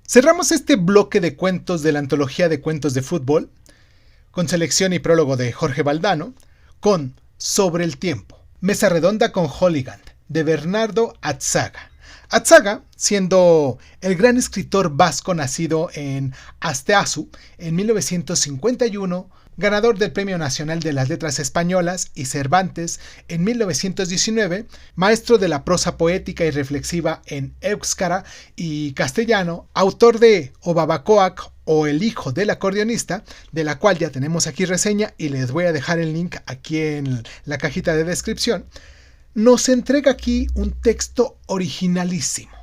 Cerramos este bloque de cuentos de la antología de cuentos de fútbol, con selección y prólogo de Jorge Valdano, con Sobre el tiempo, mesa redonda con Hooligan, de Bernardo Atzaga. Atzaga, siendo el gran escritor vasco nacido en Asteazu en 1951, ganador del Premio Nacional de las Letras Españolas y Cervantes en 1919, maestro de la prosa poética y reflexiva en éuskara y castellano, autor de Obabacoak o El hijo del acordeonista, de la cual ya tenemos aquí reseña y les voy a dejar el link aquí en la cajita de descripción, nos entrega aquí un texto originalísimo.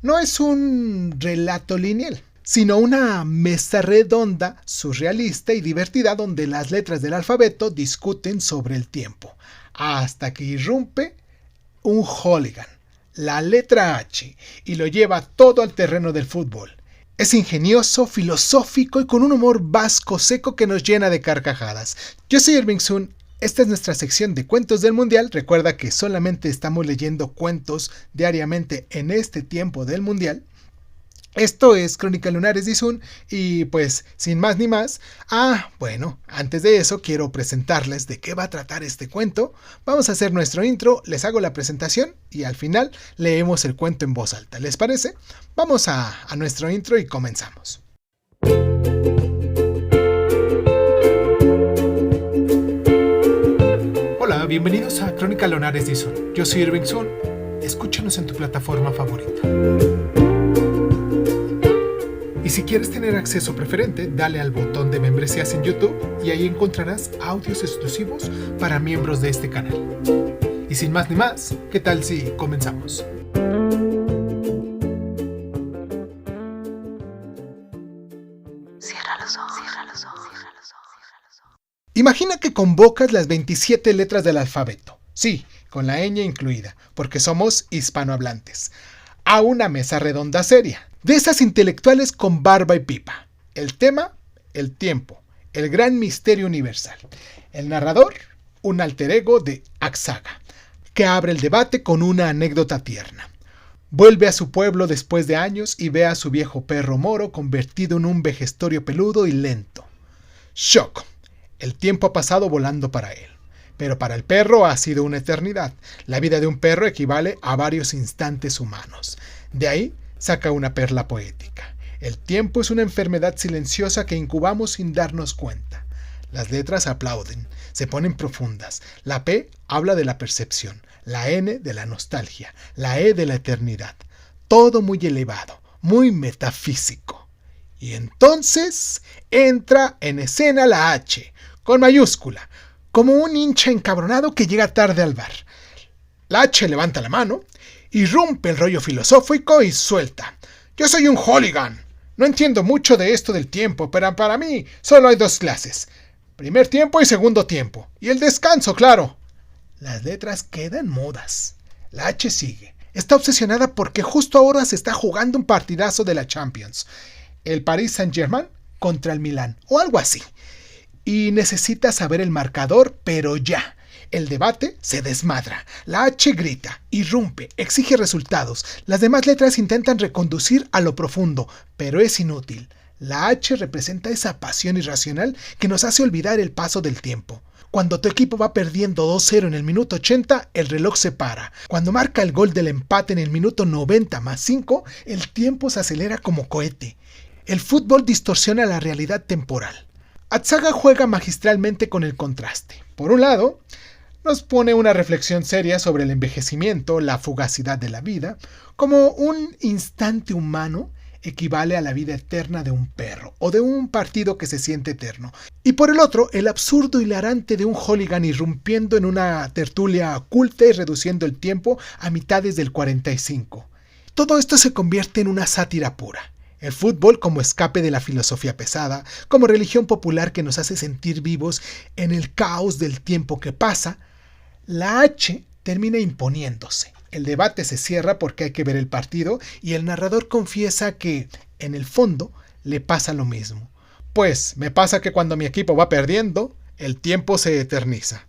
No es un relato lineal, sino una mesa redonda, surrealista y divertida donde las letras del alfabeto discuten sobre el tiempo, hasta que irrumpe un hooligan, la letra H, y lo lleva todo al terreno del fútbol. Es ingenioso, filosófico y con un humor vasco seco que nos llena de carcajadas. Yo soy Irving Sun. Esta es nuestra sección de cuentos del mundial. Recuerda que solamente estamos leyendo cuentos diariamente en este tiempo del mundial. Esto es Crónica Lunares de Izun y pues sin más ni más, bueno, antes de eso quiero presentarles de qué va a tratar este cuento. Vamos a hacer nuestro intro, les hago la presentación y al final leemos el cuento en voz alta. ¿Les parece? Vamos a nuestro intro y comenzamos. Hola, bienvenidos a Crónica Lunares de Izun. Yo soy Irving Sun. Escúchanos en tu plataforma favorita. Y si quieres tener acceso preferente, dale al botón de membresías en YouTube y ahí encontrarás audios exclusivos para miembros de este canal. Y sin más ni más, ¿qué tal si comenzamos? Cierra los ojos. Imagina que convocas las 27 letras del alfabeto, sí, con la ñ incluida, porque somos hispanohablantes, a una mesa redonda seria. De esas intelectuales con barba y pipa. El tema, el tiempo, el gran misterio universal. El narrador, un alter ego de Atzaga, que abre el debate con una anécdota tierna. Vuelve a su pueblo después de años y ve a su viejo perro moro convertido en un vejestorio peludo y lento. Shock. El tiempo ha pasado volando para él. Pero para el perro ha sido una eternidad. La vida de un perro equivale a varios instantes humanos. De ahí saca una perla poética. El tiempo es una enfermedad silenciosa que incubamos sin darnos cuenta. Las letras aplauden, se ponen profundas. La P habla de la percepción, la N de la nostalgia, la E de la eternidad. Todo muy elevado, muy metafísico. Y entonces entra en escena la H, con mayúscula, como un hincha encabronado que llega tarde al bar. La H levanta la mano, irrumpe el rollo filosófico y suelta. Yo soy un hooligan. No entiendo mucho de esto del tiempo, pero para mí solo hay dos clases. Primer tiempo y segundo tiempo. Y el descanso, claro. Las letras quedan mudas. La H sigue. Está obsesionada porque justo ahora se está jugando un partidazo de la Champions. El Paris Saint-Germain contra el Milán, o algo así. Y necesita saber el marcador, pero ya. El debate se desmadra, la H grita, irrumpe, exige resultados, las demás letras intentan reconducir a lo profundo, pero es inútil. La H representa esa pasión irracional que nos hace olvidar el paso del tiempo. Cuando tu equipo va perdiendo 2-0 en el minuto 80, el reloj se para. Cuando marca el gol del empate en el minuto 90 más 5, el tiempo se acelera como cohete. El fútbol distorsiona la realidad temporal. Atzaga juega magistralmente con el contraste. Por un lado, nos pone una reflexión seria sobre el envejecimiento, la fugacidad de la vida, como un instante humano equivale a la vida eterna de un perro o de un partido que se siente eterno. Y por el otro, el absurdo hilarante de un hooligan irrumpiendo en una tertulia oculta y reduciendo el tiempo a mitades del 45. Todo esto se convierte en una sátira pura. El fútbol como escape de la filosofía pesada, como religión popular que nos hace sentir vivos en el caos del tiempo que pasa. La H termina imponiéndose. El debate se cierra porque hay que ver el partido y el narrador confiesa que, en el fondo, le pasa lo mismo. Pues, me pasa que cuando mi equipo va perdiendo, el tiempo se eterniza.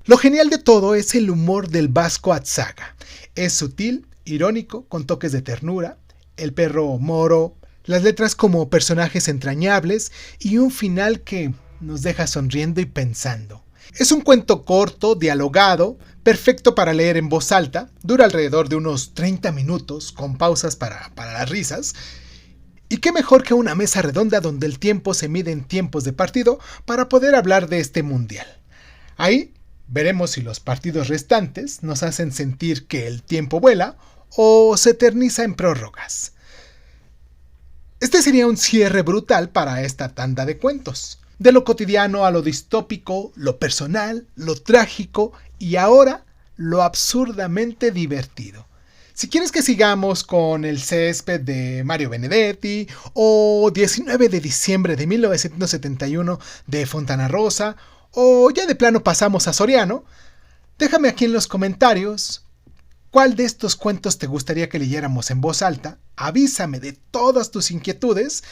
Lo genial de todo es el humor del vasco Atzaga. Es sutil, irónico, con toques de ternura. El perro moro Las letras como personajes entrañables y un final que nos deja sonriendo y pensando. Es un cuento corto, dialogado, perfecto para leer en voz alta, dura alrededor de unos 30 minutos, con pausas para las risas. Y qué mejor que una mesa redonda donde el tiempo se mide en tiempos de partido para poder hablar de este mundial. Ahí veremos si los partidos restantes nos hacen sentir que el tiempo vuela o se eterniza en prórrogas. Este sería un cierre brutal para esta tanda de cuentos. De lo cotidiano a lo distópico, lo personal, lo trágico y ahora lo absurdamente divertido. Si quieres que sigamos con El césped de Mario Benedetti o 19 de diciembre de 1971 de Fontana Rosa o ya de plano pasamos a Soriano, déjame aquí en los comentarios cuál de estos cuentos te gustaría que leyéramos en voz alta. Avísame de todas tus inquietudes,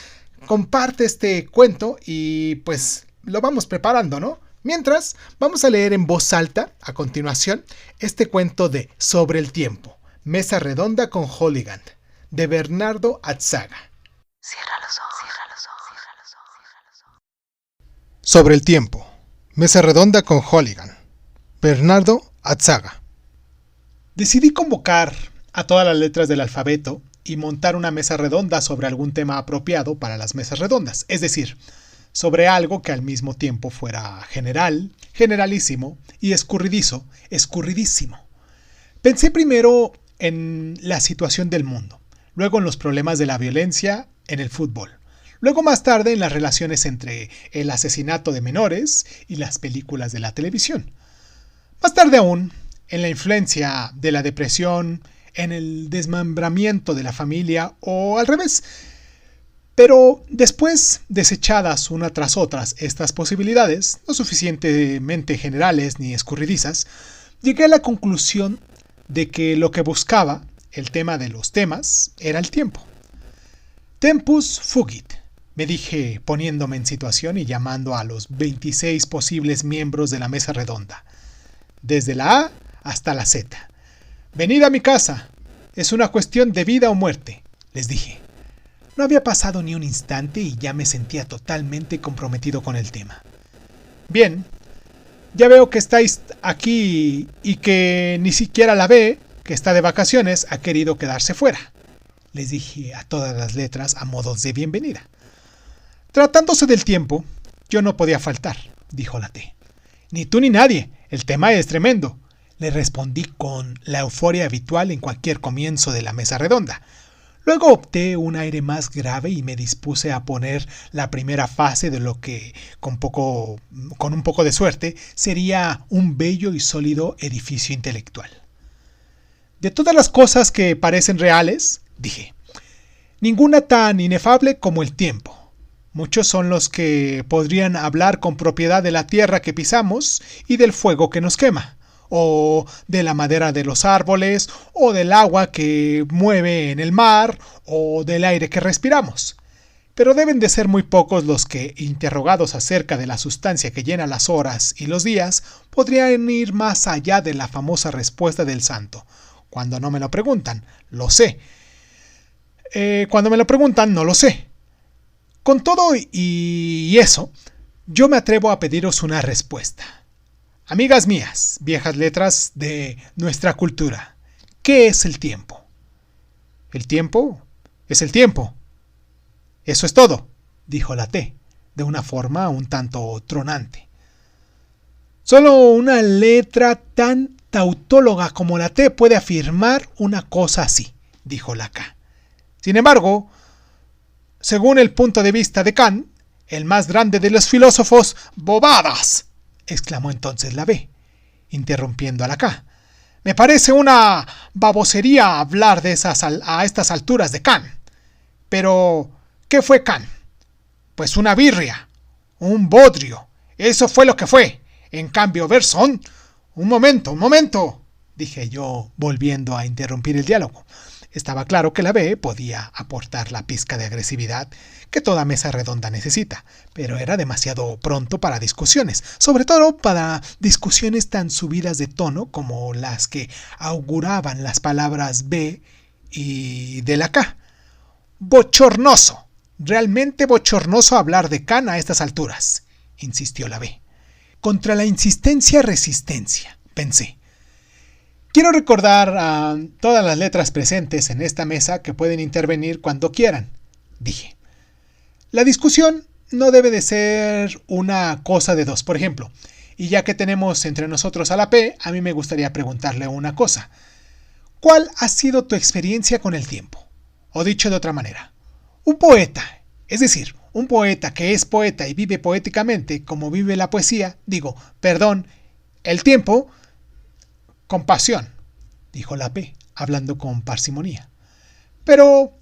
comparte este cuento y pues lo vamos preparando, ¿no? Mientras, vamos a leer en voz alta, a continuación, este cuento de Sobre el tiempo, Mesa redonda con Holigand, de Bernardo Atzaga. Cierra los ojos, cierra los ojos, cierra los ojos, cierra los ojos. Sobre el tiempo, Mesa redonda con Holigand, Bernardo Atzaga. Decidí convocar a todas las letras del alfabeto y montar una mesa redonda sobre algún tema apropiado para las mesas redondas, es decir, sobre algo que al mismo tiempo fuera general, generalísimo y escurridizo, escurridísimo. Pensé primero en la situación del mundo, luego en los problemas de la violencia en el fútbol, luego más tarde en las relaciones entre el asesinato de menores y las películas de la televisión. Más tarde aún, en la influencia de la depresión, en el desmembramiento de la familia o al revés. Pero después, desechadas una tras otras estas posibilidades, no suficientemente generales ni escurridizas, llegué a la conclusión de que lo que buscaba, el tema de los temas, era el tiempo. Tempus fugit, me dije poniéndome en situación y llamando a los 26 posibles miembros de la mesa redonda, desde la A hasta la Z. Venid a mi casa, es una cuestión de vida o muerte, les dije. No había pasado ni un instante y ya me sentía totalmente comprometido con el tema. Bien, ya veo que estáis aquí y que ni siquiera la B, que está de vacaciones, ha querido quedarse fuera, les dije a todas las letras a modos de bienvenida. Tratándose del tiempo, yo no podía faltar, dijo la T. Ni tú ni nadie, el tema es tremendo, le respondí con la euforia habitual en cualquier comienzo de la mesa redonda. Luego opté un aire más grave y me dispuse a poner la primera fase de lo que, con un poco de suerte, sería un bello y sólido edificio intelectual. De todas las cosas que parecen reales, dije, ninguna tan inefable como el tiempo. Muchos son los que podrían hablar con propiedad de la tierra que pisamos y del fuego que nos quema, o de la madera de los árboles, o del agua que mueve en el mar, o del aire que respiramos. Pero deben de ser muy pocos los que, interrogados acerca de la sustancia que llena las horas y los días, podrían ir más allá de la famosa respuesta del santo. Cuando no me lo preguntan, lo sé. Cuando me lo preguntan, no lo sé. Con todo y eso, yo me atrevo a pediros una respuesta. Amigas mías, viejas letras de nuestra cultura, ¿qué es el tiempo? ¿El tiempo? Es el tiempo. Eso es todo, dijo la T, de una forma un tanto tronante. Solo una letra tan tautóloga como la T puede afirmar una cosa así, dijo la K. Sin embargo, según el punto de vista de Kant, el más grande de los filósofos, ¡bobadas!, exclamó entonces la B, interrumpiendo a la K. Me parece una babosería hablar de a estas alturas de Kant. Pero, ¿qué fue Kant? Pues una birria, un bodrio, eso fue lo que fue. En cambio, Bergson... Un momento, dije yo, volviendo a interrumpir el diálogo. Estaba claro que la B podía aportar la pizca de agresividad que toda mesa redonda necesita, pero era demasiado pronto para discusiones, sobre todo para discusiones tan subidas de tono como las que auguraban las palabras B y de la K. Bochornoso, realmente bochornoso hablar de Kant a estas alturas, insistió la B. Contra la insistencia resistencia, pensé. Quiero recordar a todas las letras presentes en esta mesa que pueden intervenir cuando quieran, dije. La discusión no debe de ser una cosa de dos, por ejemplo. Y ya que tenemos entre nosotros a la P, a mí me gustaría preguntarle una cosa. ¿Cuál ha sido tu experiencia con el tiempo? O dicho de otra manera, un poeta, es decir, un poeta que es poeta y vive poéticamente como vive la poesía, el tiempo, con pasión, dijo la P, hablando con parsimonía. Pero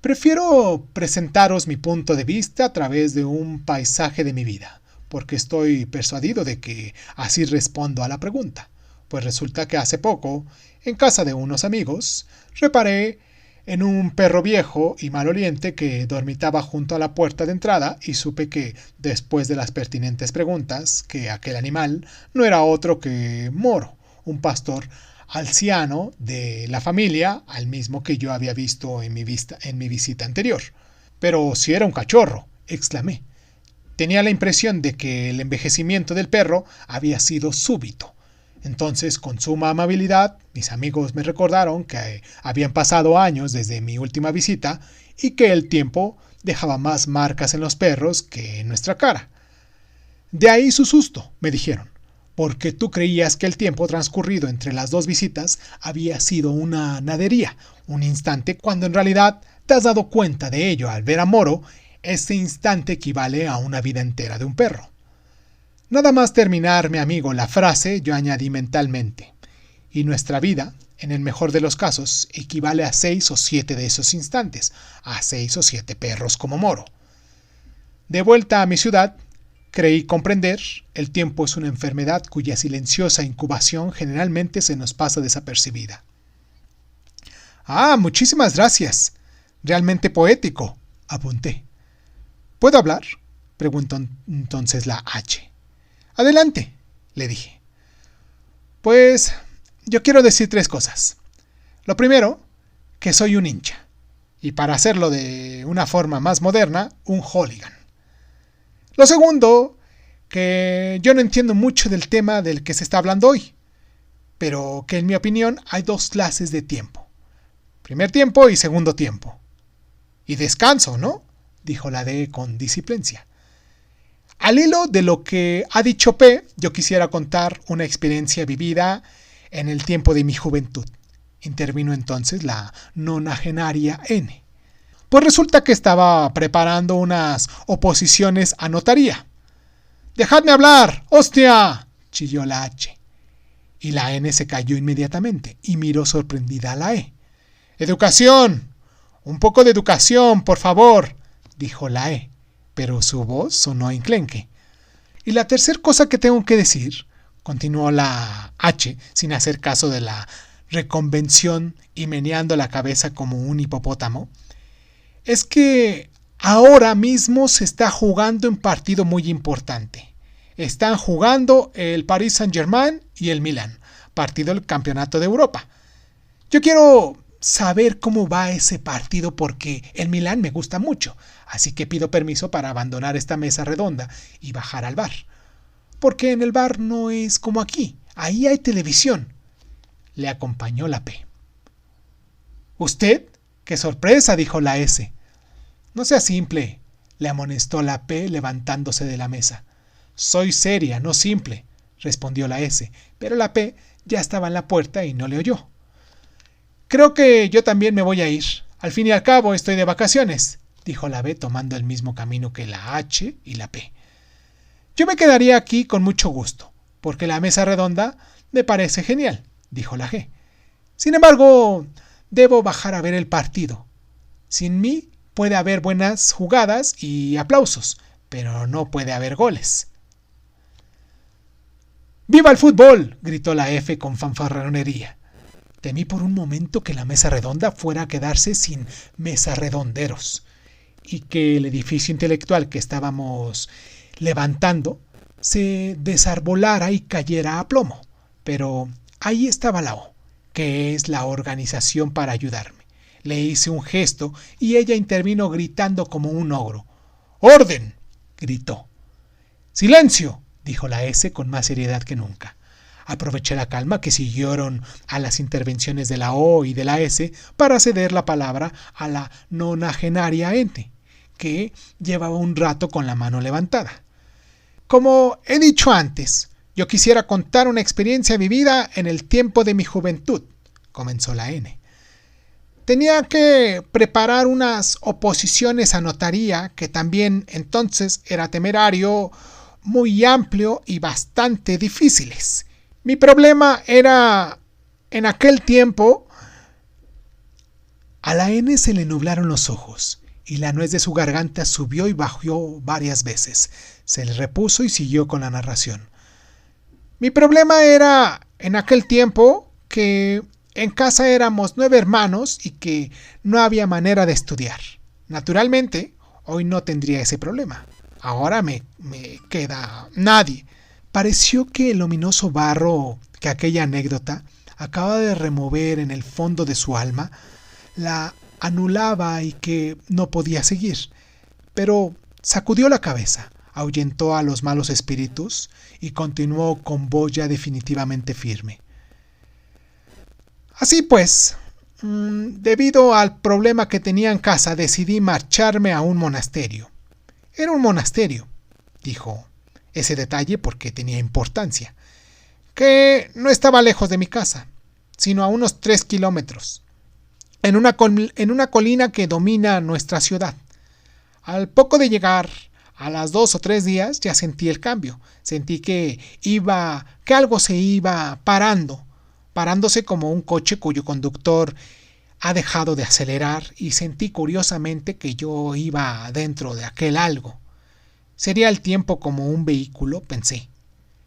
prefiero presentaros mi punto de vista a través de un paisaje de mi vida, porque estoy persuadido de que así respondo a la pregunta, pues resulta que hace poco, en casa de unos amigos, reparé en un perro viejo y maloliente que dormitaba junto a la puerta de entrada y supe que, después de las pertinentes preguntas, que aquel animal no era otro que Moro, un pastor alciano de la familia, al mismo que yo había visto en mi visita anterior. Pero si era un cachorro, exclamé. Tenía la impresión de que el envejecimiento del perro había sido súbito. Entonces, con suma amabilidad, mis amigos me recordaron que habían pasado años desde mi última visita y que el tiempo dejaba más marcas en los perros que en nuestra cara. De ahí su susto, me dijeron, porque tú creías que el tiempo transcurrido entre las dos visitas había sido una nadería, un instante, cuando en realidad te has dado cuenta de ello al ver a Moro. Ese instante equivale a una vida entera de un perro. Nada más terminar, mi amigo, la frase, yo añadí mentalmente, y nuestra vida, en el mejor de los casos, equivale a 6 o 7 de esos instantes, a 6 o 7 perros como Moro. De vuelta a mi ciudad, creí comprender, el tiempo es una enfermedad cuya silenciosa incubación generalmente se nos pasa desapercibida. Ah, muchísimas gracias. Realmente poético, apunté. ¿Puedo hablar?, preguntó entonces la H. Adelante, le dije. Pues yo quiero decir 3 cosas. Lo primero, que soy un hincha. Y para hacerlo de una forma más moderna, un hooligan. Lo segundo, que yo no entiendo mucho del tema del que se está hablando hoy. Pero que en mi opinión hay 2 clases de tiempo. Primer tiempo y segundo tiempo. Y descanso, ¿no?, dijo la D con disciplicia. Al hilo de lo que ha dicho P, yo quisiera contar una experiencia vivida en el tiempo de mi juventud. Intervino entonces la nonagenaria N. Pues resulta que estaba preparando unas oposiciones a notaría. ¡Dejadme hablar! ¡Hostia!, chilló la H. Y la N se calló inmediatamente y miró sorprendida a la E. ¡Educación! ¡Un poco de educación, por favor!, dijo la E. Pero su voz sonó enclenque. Y la tercera cosa que tengo que decir, continuó la H, sin hacer caso de la reconvención y meneando la cabeza como un hipopótamo, es que ahora mismo se está jugando un partido muy importante. Están jugando el Paris Saint-Germain y el Milan, partido del Campeonato de Europa. Yo quiero saber cómo va ese partido porque el Milan me gusta mucho, así que pido permiso para abandonar esta mesa redonda y bajar al bar. Porque en el bar no es como aquí, ahí hay televisión. Le acompañó la P. ¿Usted? ¡Qué sorpresa!, dijo la S. No sea simple, le amonestó la P levantándose de la mesa. Soy seria, no simple, respondió la S, pero la P ya estaba en la puerta y no le oyó. Creo que yo también me voy a ir. Al fin y al cabo estoy de vacaciones, dijo la B tomando el mismo camino que la H y la P. Yo me quedaría aquí con mucho gusto, porque la mesa redonda me parece genial, dijo la G. Sin embargo, debo bajar a ver el partido. Sin mí puede haber buenas jugadas y aplausos, pero no puede haber goles. ¡Viva el fútbol!, gritó la F con fanfarronería. Temí por un momento que la mesa redonda fuera a quedarse sin mesa redonderos y que el edificio intelectual que estábamos levantando se desarbolara y cayera a plomo. Pero ahí estaba la O, que es la organización para ayudarme. Le hice un gesto y ella intervino gritando como un ogro. ¡Orden!, gritó. ¡Silencio!, dijo la S con más seriedad que nunca. Aproveché la calma que siguieron a las intervenciones de la O y de la S para ceder la palabra a la nonagenaria N, que llevaba un rato con la mano levantada. Como he dicho antes, yo quisiera contar una experiencia vivida en el tiempo de mi juventud, comenzó la N. Tenía que preparar unas oposiciones a notaría, que también entonces era temerario, muy amplio y bastante difíciles. Mi problema era, en aquel tiempo... A la N se le nublaron los ojos y la nuez de su garganta subió y bajó varias veces. Se le repuso y siguió con la narración. Mi problema era, en aquel tiempo, que en casa éramos 9 hermanos y que no había manera de estudiar. Naturalmente, hoy no tendría ese problema. Ahora me queda nadie. Pareció que el ominoso barro que aquella anécdota acaba de remover en el fondo de su alma la anulaba y que no podía seguir. Pero sacudió la cabeza, ahuyentó a los malos espíritus y continuó con voz ya definitivamente firme. Así pues, debido al problema que tenía en casa, decidí marcharme a un monasterio. Era un monasterio, dijo ese detalle porque tenía importancia, que no estaba lejos de mi casa, sino a unos 3 kilómetros, en una colina que domina nuestra ciudad. Al poco de llegar, a las 2 o 3 días, ya sentí el cambio. Sentí que algo se iba parándose como un coche cuyo conductor ha dejado de acelerar, y sentí curiosamente que yo iba dentro de aquel algo. ¿Sería el tiempo como un vehículo?, pensé.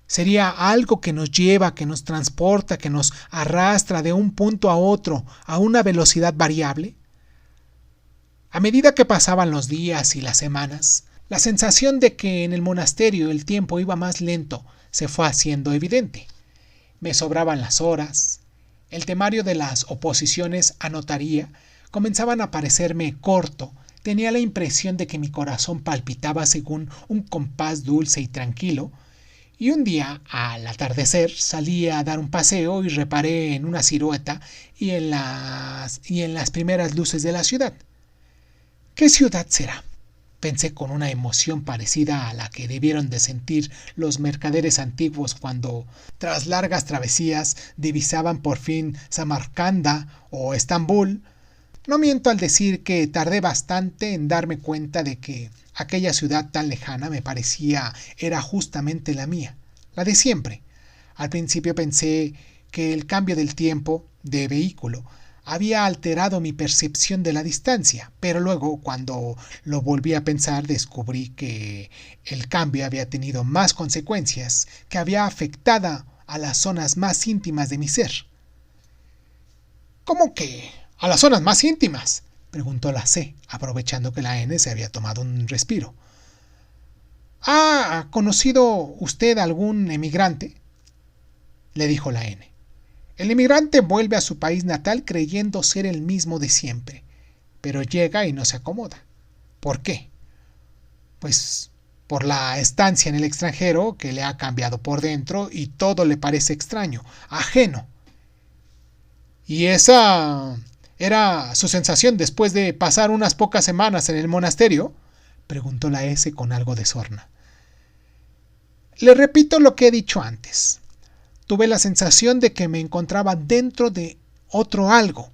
¿Sería algo que nos lleva, que nos transporta, que nos arrastra de un punto a otro a una velocidad variable? A medida que pasaban los días y las semanas, la sensación de que en el monasterio el tiempo iba más lento se fue haciendo evidente. Me sobraban las horas. El temario de las oposiciones a notaría comenzaban a parecerme corto. Tenía la impresión de que mi corazón palpitaba según un compás dulce y tranquilo, y un día, al atardecer, salí a dar un paseo y reparé en una silueta y en las primeras luces de la ciudad. ¿Qué ciudad será?, pensé con una emoción parecida a la que debieron de sentir los mercaderes antiguos cuando, tras largas travesías, divisaban por fin Samarcanda o Estambul. No miento al decir que tardé bastante en darme cuenta de que aquella ciudad tan lejana me parecía era justamente la mía, la de siempre. Al principio pensé que el cambio del tiempo de vehículo había alterado mi percepción de la distancia, pero luego, cuando lo volví a pensar, descubrí que el cambio había tenido más consecuencias, que había afectado a las zonas más íntimas de mi ser. ¿Cómo que a las zonas más íntimas?, preguntó la C, aprovechando que la N se había tomado un respiro. ¿Ha conocido usted algún emigrante?, le dijo la N. El emigrante vuelve a su país natal creyendo ser el mismo de siempre, pero llega y no se acomoda. ¿Por qué? Pues por la estancia en el extranjero, que le ha cambiado por dentro y todo le parece extraño, ajeno. ¿Y esa era su sensación después de pasar unas pocas semanas en el monasterio?, preguntó la S con algo de sorna. Le repito lo que he dicho antes. Tuve la sensación de que me encontraba dentro de otro algo,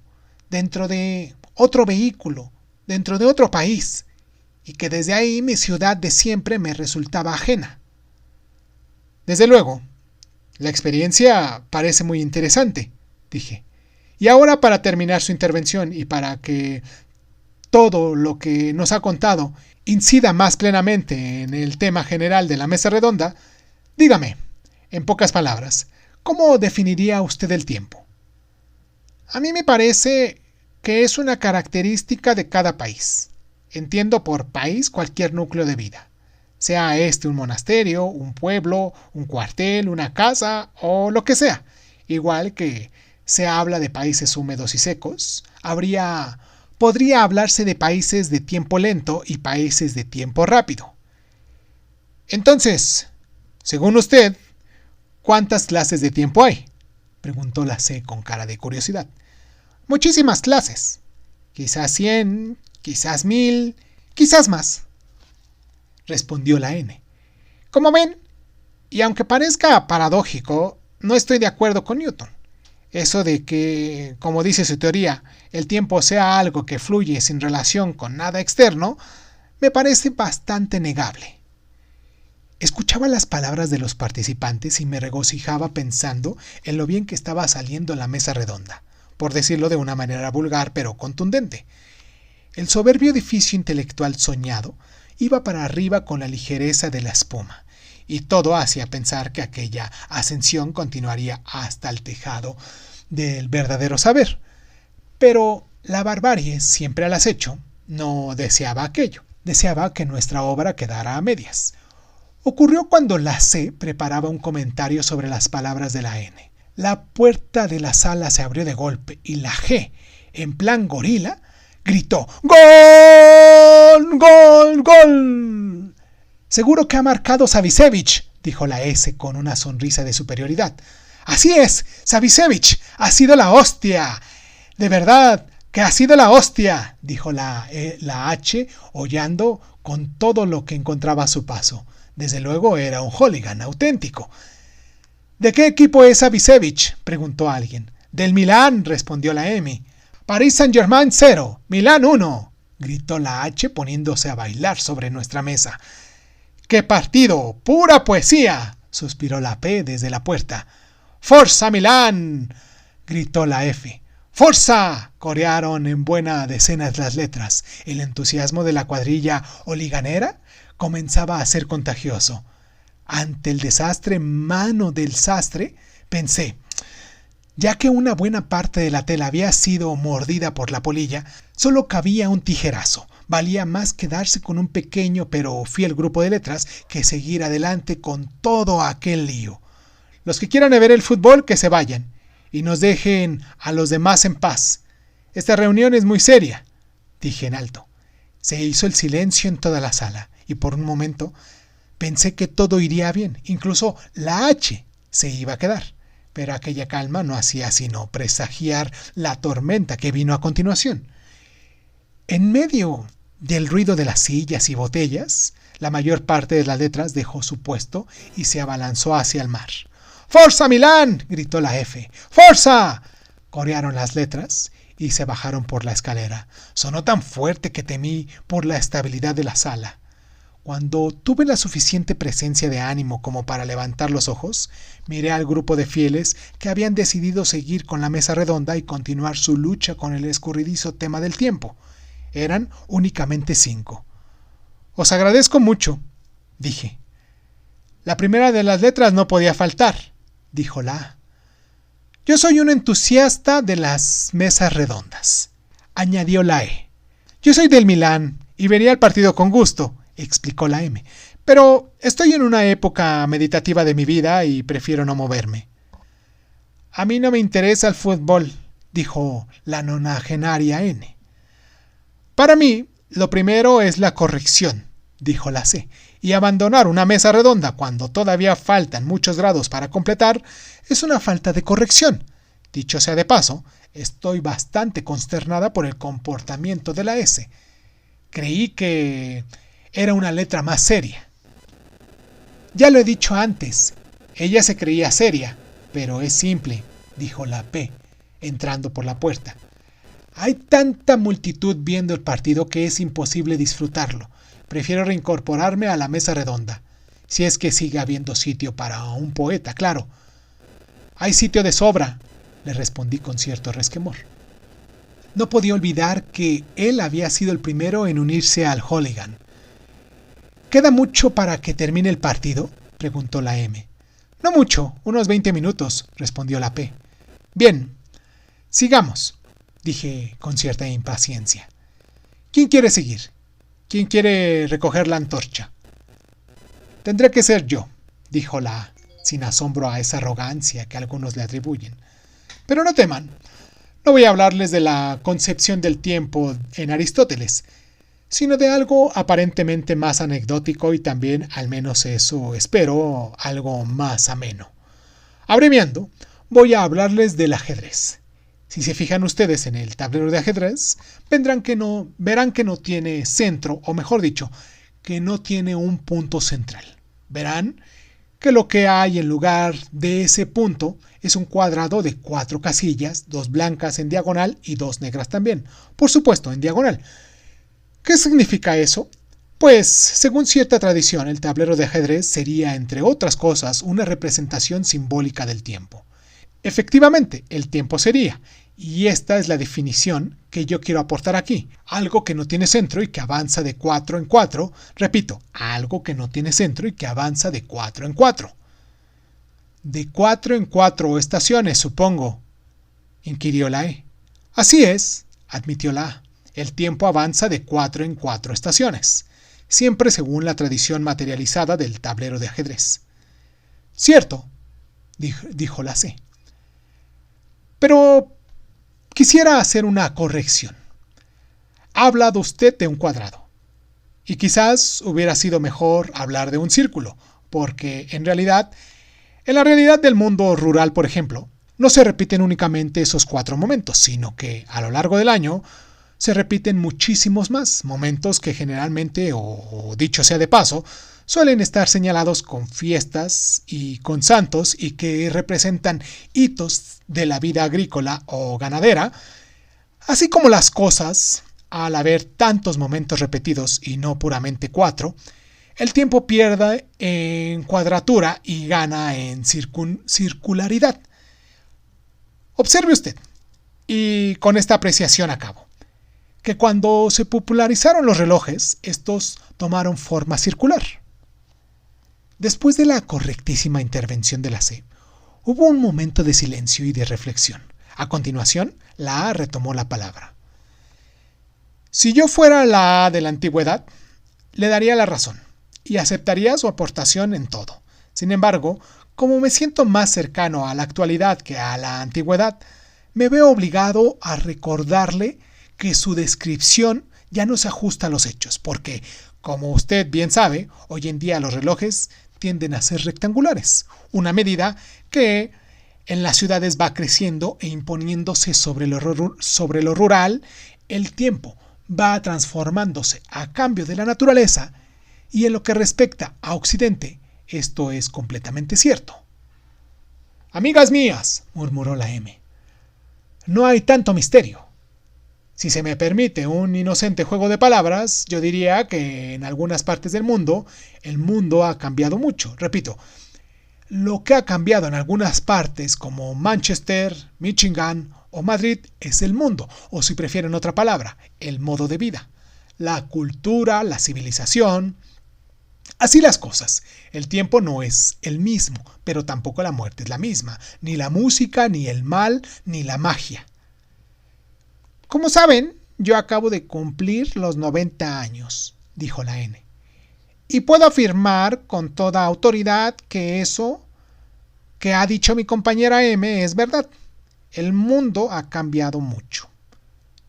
dentro de otro vehículo, dentro de otro país, y que desde ahí mi ciudad de siempre me resultaba ajena. Desde luego, la experiencia parece muy interesante, dije. Y ahora, para terminar su intervención y para que todo lo que nos ha contado incida más plenamente en el tema general de la mesa redonda, dígame, en pocas palabras, ¿cómo definiría usted el tiempo? A mí me parece que es una característica de cada país. Entiendo por país cualquier núcleo de vida, sea este un monasterio, un pueblo, un cuartel, una casa o lo que sea. Igual que se habla de países húmedos y secos, habría podría hablarse de países de tiempo lento y países de tiempo rápido. Entonces, según usted, ¿cuántas clases de tiempo hay?, preguntó la C con cara de curiosidad. Muchísimas clases. Quizás 100, quizás 1000, quizás más, respondió la N. Como ven, y aunque parezca paradójico, no estoy de acuerdo con Newton. Eso de que, como dice su teoría, el tiempo sea algo que fluye sin relación con nada externo, me parece bastante negable. Escuchaba las palabras de los participantes y me regocijaba pensando en lo bien que estaba saliendo la mesa redonda, por decirlo de una manera vulgar pero contundente. El soberbio edificio intelectual soñado iba para arriba con la ligereza de la espuma, y todo hacía pensar que aquella ascensión continuaría hasta el tejado del verdadero saber. Pero la barbarie, siempre al acecho, no deseaba aquello. Deseaba que nuestra obra quedara a medias. Ocurrió cuando la C preparaba un comentario sobre las palabras de la N. La puerta de la sala se abrió de golpe y la G, en plan gorila, gritó ¡Gol! ¡Gol! ¡Gol! Seguro que ha marcado Savicevic, dijo la S con una sonrisa de superioridad. Así es, Savicevic, ha sido la hostia. De verdad que ha sido la hostia, dijo la H, hollando con todo lo que encontraba a su paso. Desde luego era un hooligan auténtico. ¿De qué equipo es Savicevic?, preguntó alguien. Del Milán, respondió la M. Paris Saint-Germain 0, Milán 1, gritó la H poniéndose a bailar sobre nuestra mesa. ¡Qué partido! ¡Pura poesía!, suspiró la P desde la puerta. ¡Forza Milán!, gritó la F. ¡Forza!, corearon en buena decenas las letras. El entusiasmo de la cuadrilla oliganera comenzaba a ser contagioso. Ante el desastre mano del sastre, pensé, ya que una buena parte de la tela había sido mordida por la polilla, solo cabía un tijerazo. Valía más quedarse con un pequeño pero fiel grupo de letras que seguir adelante con todo aquel lío. Los que quieran ver el fútbol, que se vayan y nos dejen a los demás en paz. Esta reunión es muy seria, dije en alto. Se hizo el silencio en toda la sala y por un momento pensé que todo iría bien, incluso la H se iba a quedar. Pero aquella calma no hacía sino presagiar la tormenta que vino a continuación. En medio del ruido de las sillas y botellas, la mayor parte de las letras dejó su puesto y se abalanzó hacia el mar. ¡Forza Milán!, gritó la F. ¡Forza!, corearon las letras y se bajaron por la escalera. Sonó tan fuerte que temí por la estabilidad de la sala. Cuando tuve la suficiente presencia de ánimo como para levantar los ojos, miré al grupo de fieles que habían decidido seguir con la mesa redonda y continuar su lucha con el escurridizo tema del tiempo. Eran únicamente 5. Os agradezco mucho, dije. La primera de las letras no podía faltar, dijo la A. Yo soy un entusiasta de las mesas redondas, añadió la E. Yo soy del Milán y vería el partido con gusto, explicó la M, pero estoy en una época meditativa de mi vida y prefiero no moverme. A mí no me interesa el fútbol, dijo la nonagenaria N. Para mí, lo primero es la corrección, dijo la C, y abandonar una mesa redonda cuando todavía faltan muchos grados para completar es una falta de corrección. Dicho sea de paso, estoy bastante consternada por el comportamiento de la S. Creí que era una letra más seria. Ya lo he dicho antes, ella se creía seria, pero es simple, dijo la P, entrando por la puerta. Hay tanta multitud viendo el partido que es imposible disfrutarlo. Prefiero reincorporarme a la mesa redonda, si es que sigue habiendo sitio para un poeta, claro. Hay sitio de sobra, le respondí con cierto resquemor. No podía olvidar que él había sido el primero en unirse al hooligan. ¿Queda mucho para que termine el partido?, preguntó la M. No mucho, unos 20 minutos, respondió la P. Bien, sigamos, dije con cierta impaciencia. ¿Quién quiere seguir? ¿Quién quiere recoger la antorcha? Tendré que ser yo, dijo la A, sin asombro a esa arrogancia que algunos le atribuyen. Pero no teman, No voy a hablarles de la concepción del tiempo en Aristóteles, sino de algo aparentemente más anecdótico y también, al menos eso espero, algo más ameno. Abreviando, voy a hablarles del ajedrez. Si se fijan ustedes en el tablero de ajedrez, verán que no tiene centro, o mejor dicho, que no tiene un punto central. Verán que lo que hay en lugar de ese punto es un cuadrado de 4 casillas, 2 blancas en diagonal y 2 negras también, por supuesto en diagonal. ¿Qué significa eso? Pues, según cierta tradición, el tablero de ajedrez sería, entre otras cosas, una representación simbólica del tiempo. Efectivamente, el tiempo sería, y esta es la definición que yo quiero aportar aquí, algo que no tiene centro y que avanza de 4 en 4, repito, algo que no tiene centro y que avanza de 4 en 4. De 4 en 4 estaciones, supongo, inquirió la E. Así es, admitió la A. El tiempo avanza de 4 en 4 estaciones, siempre según la tradición materializada del tablero de ajedrez. Cierto, dijo la C. Pero quisiera hacer una corrección. Ha hablado usted de un cuadrado, y quizás hubiera sido mejor hablar de un círculo, porque en la realidad del mundo rural, por ejemplo, no se repiten únicamente esos 4 momentos, sino que a lo largo del año se repiten muchísimos más momentos que generalmente, o dicho sea de paso, suelen estar señalados con fiestas y con santos y que representan hitos de la vida agrícola o ganadera, así como las cosas, al haber tantos momentos repetidos y no puramente 4, el tiempo pierde en cuadratura y gana en circularidad. Observe usted, y con esta apreciación acabo, que cuando se popularizaron los relojes, estos tomaron forma circular. Después de la correctísima intervención de la C, hubo un momento de silencio y de reflexión. A continuación, la A retomó la palabra. Si yo fuera la A de la antigüedad, le daría la razón y aceptaría su aportación en todo. Sin embargo, como me siento más cercano a la actualidad que a la antigüedad, me veo obligado a recordarle que su descripción ya no se ajusta a los hechos, porque, como usted bien sabe, hoy en día los relojes tienden a ser rectangulares, una medida que en las ciudades va creciendo e imponiéndose sobre lo rural. El tiempo va transformándose a cambio de la naturaleza, y en lo que respecta a Occidente, esto es completamente cierto. Amigas mías, murmuró la M, no hay tanto misterio. Si se me permite un inocente juego de palabras, yo diría que en algunas partes del mundo, el mundo ha cambiado mucho. Repito, lo que ha cambiado en algunas partes como Manchester, Michigan o Madrid es el mundo, o si prefieren otra palabra, el modo de vida, la cultura, la civilización. Así las cosas. El tiempo no es el mismo, pero tampoco la muerte es la misma, ni la música, ni el mal, ni la magia. Como saben, yo acabo de cumplir los 90 años, dijo la N. Y puedo afirmar con toda autoridad que eso que ha dicho mi compañera M es verdad. El mundo ha cambiado mucho.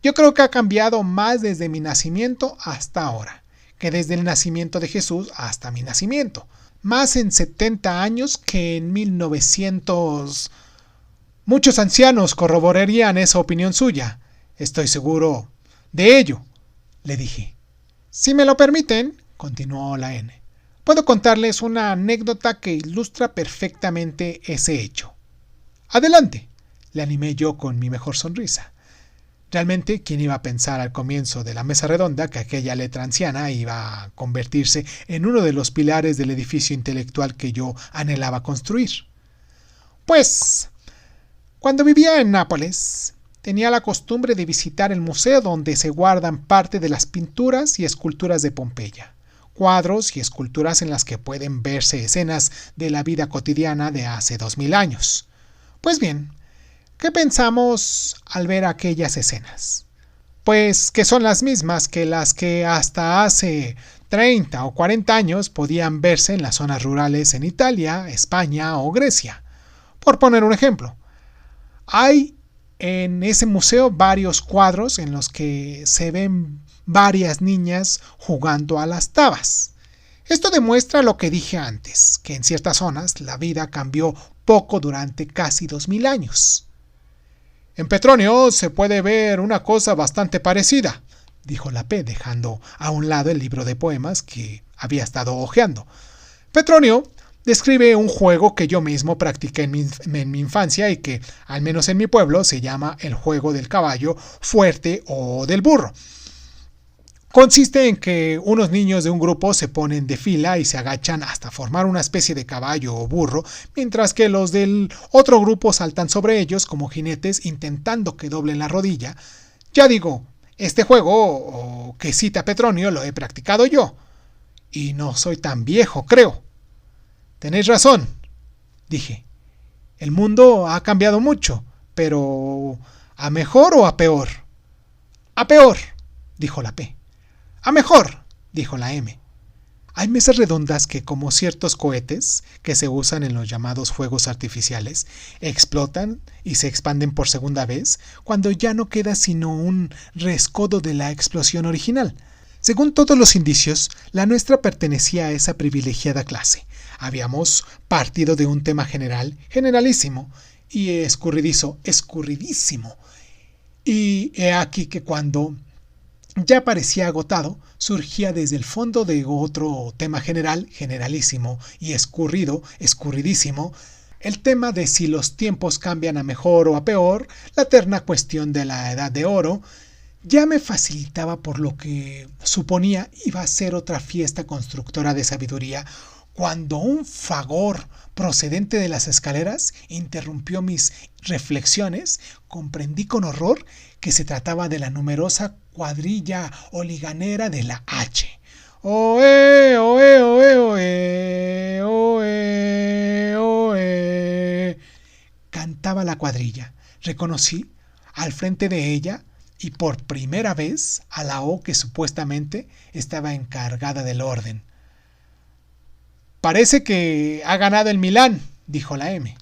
Yo creo que ha cambiado más desde mi nacimiento hasta ahora, que desde el nacimiento de Jesús hasta mi nacimiento. Más en 70 años que en 1900. Muchos ancianos corroborarían esa opinión suya. Estoy seguro de ello, le dije. Si me lo permiten, continuó la N, puedo contarles una anécdota que ilustra perfectamente ese hecho. Adelante, le animé yo con mi mejor sonrisa. Realmente, ¿quién iba a pensar al comienzo de la mesa redonda que aquella letra anciana iba a convertirse en uno de los pilares del edificio intelectual que yo anhelaba construir? Pues, cuando vivía en Nápoles, tenía la costumbre de visitar el museo donde se guardan parte de las pinturas y esculturas de Pompeya, cuadros y esculturas en las que pueden verse escenas de la vida cotidiana de hace 2000 años. Pues bien, ¿qué pensamos al ver aquellas escenas? Pues que son las mismas que las que hasta hace 30 o 40 años podían verse en las zonas rurales en Italia, España o Grecia. Por poner un ejemplo, hay en ese museo varios cuadros en los que se ven varias niñas jugando a las tabas. Esto demuestra lo que dije antes, que en ciertas zonas la vida cambió poco durante casi 2000 años. En Petronio se puede ver una cosa bastante parecida, dijo la P, dejando a un lado el libro de poemas que había estado hojeando. Petronio describe un juego que yo mismo practiqué en mi infancia y que, al menos en mi pueblo, se llama el juego del caballo fuerte o del burro. Consiste en que unos niños de un grupo se ponen de fila y se agachan hasta formar una especie de caballo o burro, mientras que los del otro grupo saltan sobre ellos como jinetes intentando que doblen la rodilla. Ya digo, este juego, que cita Petronio, lo he practicado yo. Y no soy tan viejo, creo. Tenéis razón, dije. El mundo ha cambiado mucho, pero ¿a mejor o a peor? A peor, dijo la P. A mejor, dijo la M. Hay mesas redondas que, como ciertos cohetes que se usan en los llamados fuegos artificiales, explotan y se expanden por segunda vez cuando ya no queda sino un rescoldo de la explosión original. Según todos los indicios, la nuestra pertenecía a esa privilegiada clase. Habíamos partido de un tema general, generalísimo, y escurridísimo. Y he aquí que cuando ya parecía agotado, surgía desde el fondo de otro tema general, generalísimo y escurridísimo, el tema de si los tiempos cambian a mejor o a peor, la eterna cuestión de la edad de oro, ya me facilitaba por lo que suponía iba a ser otra fiesta constructora de sabiduría, cuando un fragor procedente de las escaleras interrumpió mis reflexiones. Comprendí con horror que se trataba de la numerosa cuadrilla oliganera de la H. ¡Oe, oe, oe, oe, oe, oe! Cantaba la cuadrilla. Reconocí al frente de ella y por primera vez a la O que supuestamente estaba encargada del orden. Parece que ha ganado el Milán, dijo la M.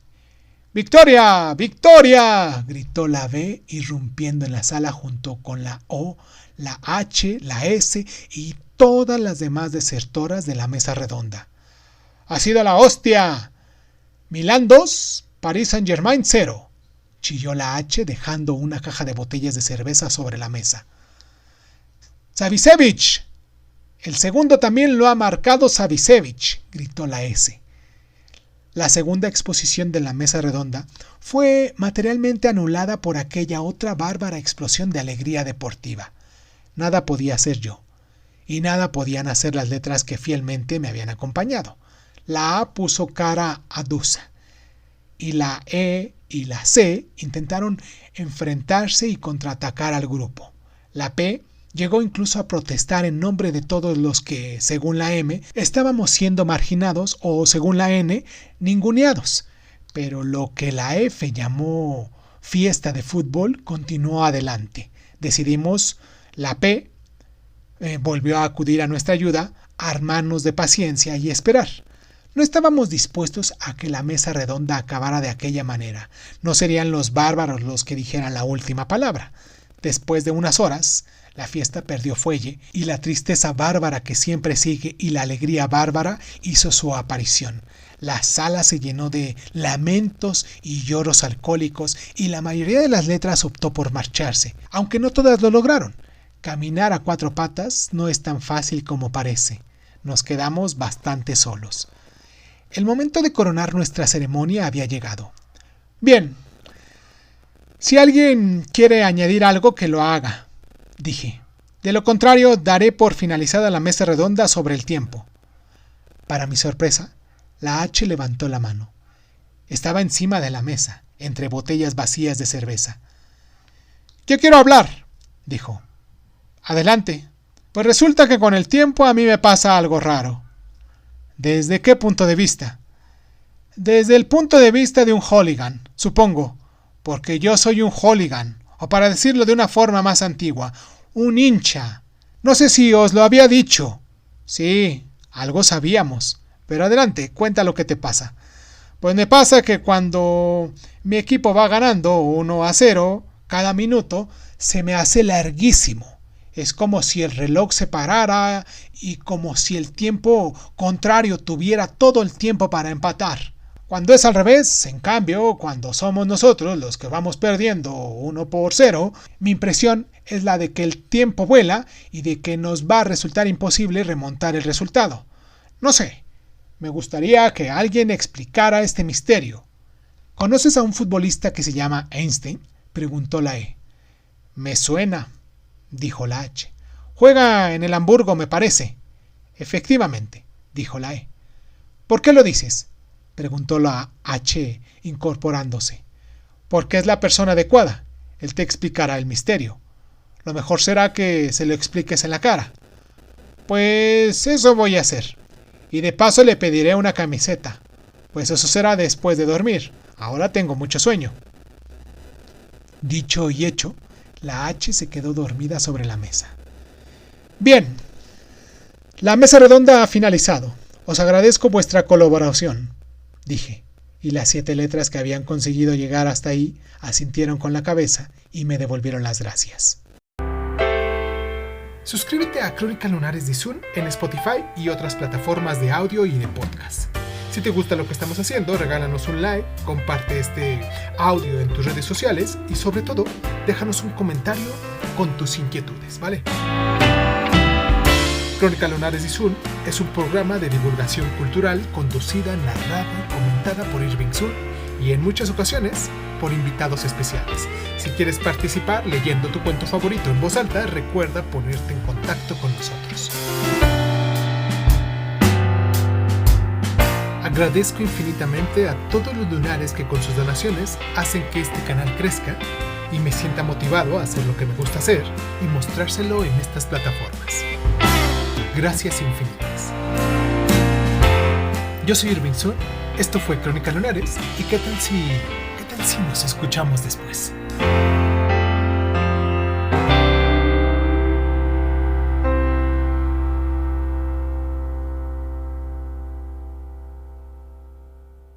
¡Victoria! ¡Victoria!, gritó la B, irrumpiendo en la sala junto con la O, la H, la S y todas las demás desertoras de la mesa redonda. ¡Ha sido la hostia! Milán 2, Paris Saint-Germain 0, chilló la H, dejando una caja de botellas de cerveza sobre la mesa. ¡Savicevic! El segundo también lo ha marcado Savicevic, gritó la S. La segunda exposición de la mesa redonda fue materialmente anulada por aquella otra bárbara explosión de alegría deportiva. Nada podía hacer yo, y nada podían hacer las letras que fielmente me habían acompañado. La A puso cara a Dusa, y la E y la C intentaron enfrentarse y contraatacar al grupo. La P llegó incluso a protestar en nombre de todos los que, según la M, estábamos siendo marginados o, según la N, ninguneados. Pero lo que la F llamó fiesta de fútbol continuó adelante. Decidimos, la P volvió a acudir a nuestra ayuda, armarnos de paciencia y esperar. No estábamos dispuestos a que la mesa redonda acabara de aquella manera. No serían los bárbaros los que dijeran la última palabra. Después de unas horas, la fiesta perdió fuelle y la tristeza bárbara que siempre sigue y la alegría bárbara hizo su aparición. La sala se llenó de lamentos y lloros alcohólicos y la mayoría de las letras optó por marcharse, aunque no todas lo lograron. Caminar a cuatro patas no es tan fácil como parece. Nos quedamos bastante solos. El momento de coronar nuestra ceremonia había llegado. Bien, si alguien quiere añadir algo, que lo haga, dije. De lo contrario, daré por finalizada la mesa redonda sobre el tiempo. Para mi sorpresa, la H levantó la mano. Estaba encima de la mesa, entre botellas vacías de cerveza. «Yo quiero hablar», dijo. «Adelante. Pues resulta que con el tiempo a mí me pasa algo raro». «¿Desde qué punto de vista?» «Desde el punto de vista de un hooligan, supongo, porque yo soy un hooligan, o para decirlo de una forma más antigua, un hincha. No sé si os lo había dicho». «Sí, algo sabíamos. Pero adelante, cuenta lo que te pasa». «Pues me pasa que cuando mi equipo va ganando 1-0, Cada minuto se me hace larguísimo. Es como si el reloj se parara y como si el tiempo contrario tuviera todo el tiempo para empatar. Cuando es al revés, en cambio, cuando somos nosotros los que vamos perdiendo 1-0, mi impresión es la de que el tiempo vuela y de que nos va a resultar imposible remontar el resultado. No sé, me gustaría que alguien explicara este misterio. ¿Conoces a un futbolista que se llama Einstein?, preguntó la E. Me suena, dijo la H. Juega en el Hamburgo, me parece. Efectivamente, dijo la E. ¿Por qué lo dices?, preguntó la H, incorporándose. Porque es la persona adecuada. Él te explicará el misterio. Lo mejor será que se lo expliques en la cara. Pues eso voy a hacer. Y de paso le pediré una camiseta. Pues eso será después de dormir. Ahora tengo mucho sueño. Dicho y hecho, la H se quedó dormida sobre la mesa. Bien. La mesa redonda ha finalizado. Os agradezco vuestra colaboración, dije, y las 7 letras que habían conseguido llegar hasta ahí asintieron con la cabeza y me devolvieron las gracias. Suscríbete a Crónica Lunares de Zoom en Spotify y otras plataformas de audio y de podcast. Si te gusta lo que estamos haciendo, regálanos un like, comparte este audio en tus redes sociales y sobre todo, déjanos un comentario con tus inquietudes, ¿vale? Crónica Lunares de Zoom es un programa de divulgación cultural conducida, narrada y comentada por Irving Sun y en muchas ocasiones por invitados especiales. Si quieres participar leyendo tu cuento favorito en voz alta, recuerda ponerte en contacto con nosotros. Agradezco infinitamente a todos los lunares que con sus donaciones hacen que este canal crezca y me sienta motivado a hacer lo que me gusta hacer y mostrárselo en estas plataformas. Gracias infinitas. Yo soy Irving Sun, esto fue Crónica Lunares y ¿qué tal si nos escuchamos después?